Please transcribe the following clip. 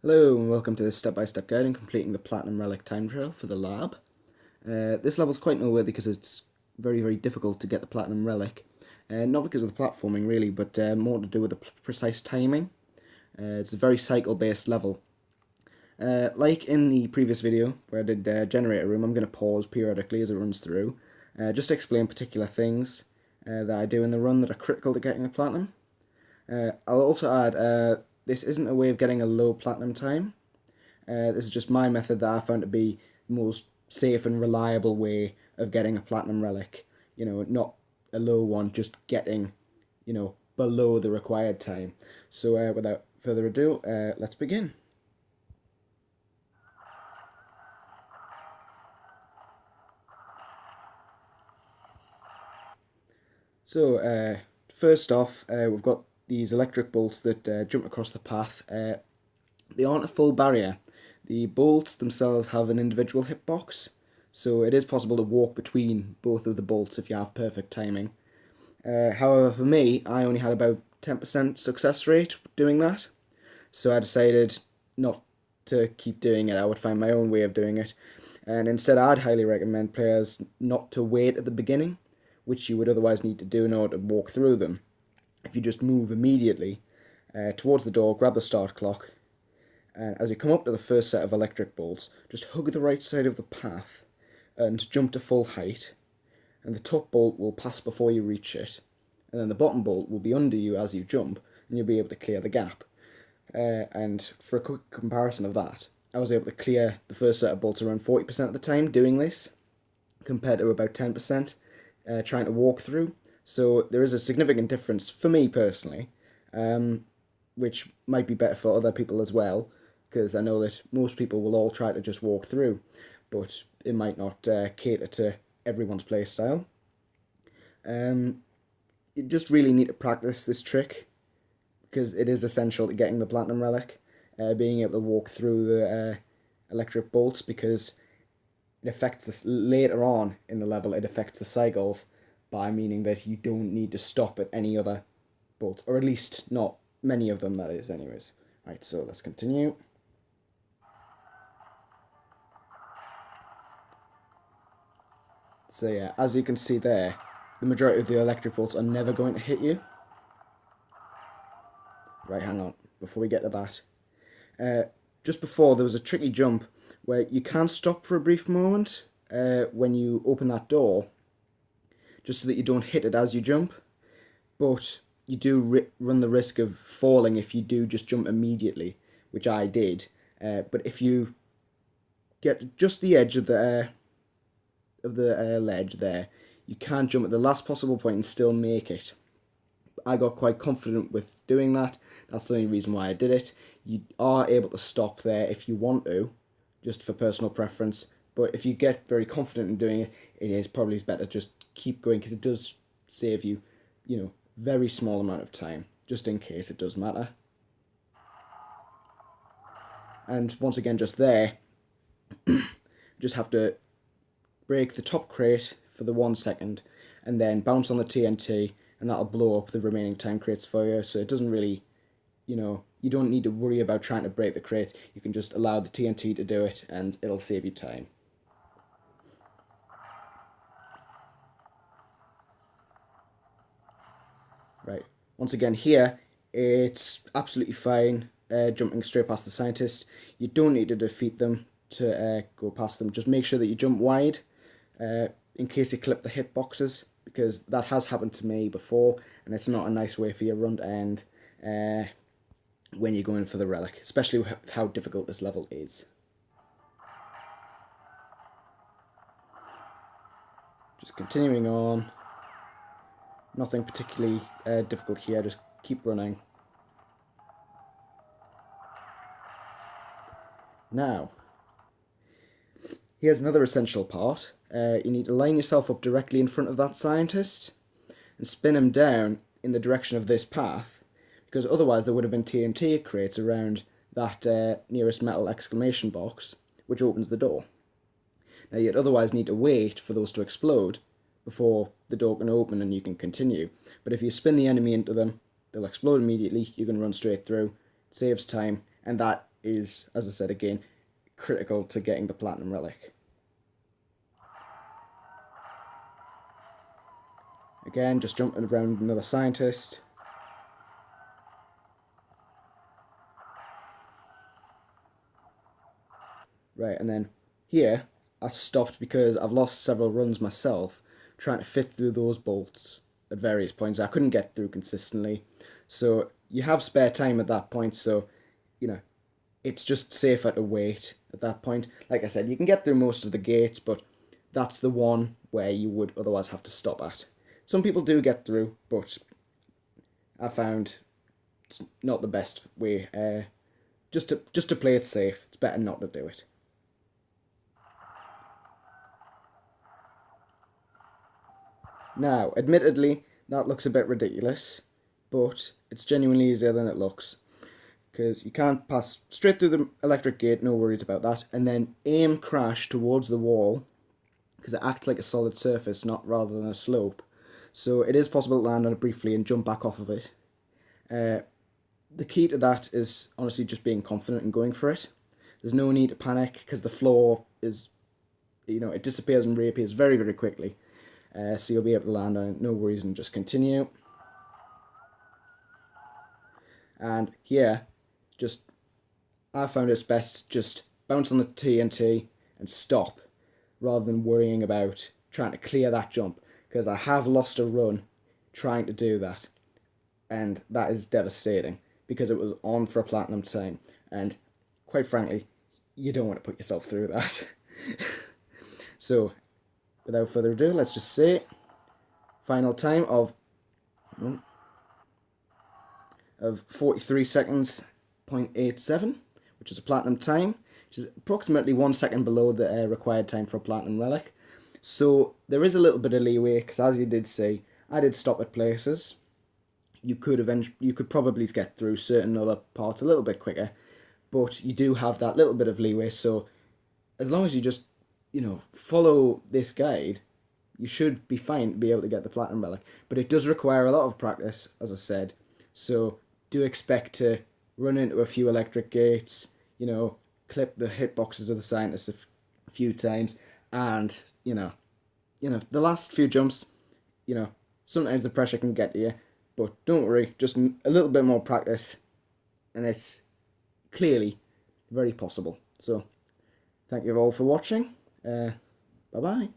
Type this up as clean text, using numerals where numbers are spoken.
Hello and welcome to this step-by-step guide in completing the Platinum Relic time trial for the lab. This level's quite noteworthy because it's very difficult to get the Platinum Relic. Not because of the platforming really, but more to do with the precise timing. It's a very cycle-based level. Like in the previous video where I did Generator Room, I'm going to pause periodically as it runs through, just to explain particular things that I do in the run that are critical to getting the Platinum. I'll also add, this isn't a way of getting a low platinum time. This is just my method that I found to be the most safe and reliable way of getting a platinum relic. You know, not a low one, just getting, below the required time. So without further ado, let's begin. So first off, we've got these electric bolts that jump across the path. They aren't a full barrier. The bolts themselves have an individual hitbox, so it is possible to walk between both of the bolts if you have perfect timing. However, for me, I only had about 10% success rate doing that, so I decided not to keep doing it. I would find my own way of doing it, and instead I'd highly recommend players not to wait at the beginning, which you would otherwise need to do in order to walk through them. If you just move immediately towards the door, grab the start clock, and as you come up to the first set of electric bolts, just hug the right side of the path and jump to full height, and the top bolt will pass before you reach it, and then the bottom bolt will be under you as you jump, and you'll be able to clear the gap. And for a quick comparison of that, I was able to clear the first set of bolts around 40% of the time doing this, compared to about 10% trying to walk through. So there is a significant difference for me personally, which might be better for other people as well, because I know that most people will all try to just walk through, but it might not cater to everyone's play style. You just really need to practice this trick, because it is essential to getting the Platinum Relic, being able to walk through the electric bolts, because it affects this later on in the level. It affects the cycles by meaning that you don't need to stop at any other bolts, or at least not many of them, that is, anyways. Right, so let's continue. So yeah, as you can see there, the majority of the electric bolts are never going to hit you. Right, hang on, before we get to that. Just before, there was a tricky jump where you can stop for a brief moment when you open that door, just so that you don't hit it as you jump, but you do run the risk of falling if you do just jump immediately, which I did. But if you get just the edge of the ledge there, you can jump at the last possible point and still make it. I got quite confident with doing that. That's the only reason why I did it. You are able to stop there if you want to, just for personal preference. But if you get very confident in doing it, it is probably better just keep going, because it does save you, very small amount of time, just in case it does matter. And once again, just there, just have to break the top crate for the 1 second, and then bounce on the TNT, and that'll blow up the remaining time crates for you. So it doesn't really, you don't need to worry about trying to break the crates. You can just allow the TNT to do it, and it'll save you time. Right, once again here, it's absolutely fine jumping straight past the scientists. You don't need to defeat them to go past them. Just make sure that you jump wide in case you clip the hitboxes, because that has happened to me before, and it's not a nice way for your run to end when you're going for the relic, especially with how difficult this level is. Just continuing on. Nothing particularly difficult here, just keep running. Now, here's another essential part. You need to line yourself up directly in front of that scientist and spin him down in the direction of this path, because otherwise there would have been TNT crates around that nearest metal exclamation box, which opens the door. Now, you'd otherwise need to wait for those to explode before the door can open and you can continue. But if you spin the enemy into them, they'll explode immediately, you can run straight through, it saves time, and that is, as I said again, critical to getting the Platinum Relic. Again, just jumping around another scientist. Right, and then here, I stopped because I've lost several runs myself trying to fit through those bolts at various points. I couldn't get through consistently. So you have spare time at that point, so, it's just safer to wait at that point. Like I said, you can get through most of the gates, but that's the one where you would otherwise have to stop at. Some people do get through, but I found it's not the best way. Just to play it safe, it's better not to do it. Now, admittedly, that looks a bit ridiculous, but it's genuinely easier than it looks. Because you can't pass straight through the electric gate, no worries about that, and then aim crash towards the wall, because it acts like a solid surface, not rather than a slope. So it is possible to land on it briefly and jump back off of it. The key to that is honestly just being confident and going for it. There's no need to panic, because the floor is, it disappears and reappears very, very quickly. So you'll be able to land on it, no worries, and just continue. And here, I found it's best just bounce on the TNT and stop, rather than worrying about trying to clear that jump, because I have lost a run trying to do that, and that is devastating, because it was on for a platinum time, and quite frankly, you don't want to put yourself through that. So, without further ado, let's just say final time of 43 seconds, 0.87, which is a platinum time, which is approximately 1 second below the required time for a platinum relic. So there is a little bit of leeway, because as you did say, I did stop at places. You could probably get through certain other parts a little bit quicker, but you do have that little bit of leeway. So as long as you just follow this guide, you should be fine to be able to get the platinum relic. But it does require a lot of practice, as I said. So do expect to run into a few electric gates, clip the hitboxes of the scientists a few times, and the last few jumps, sometimes the pressure can get to you, but don't worry, just a little bit more practice, and it's clearly very possible. So thank you all for watching. Bye bye.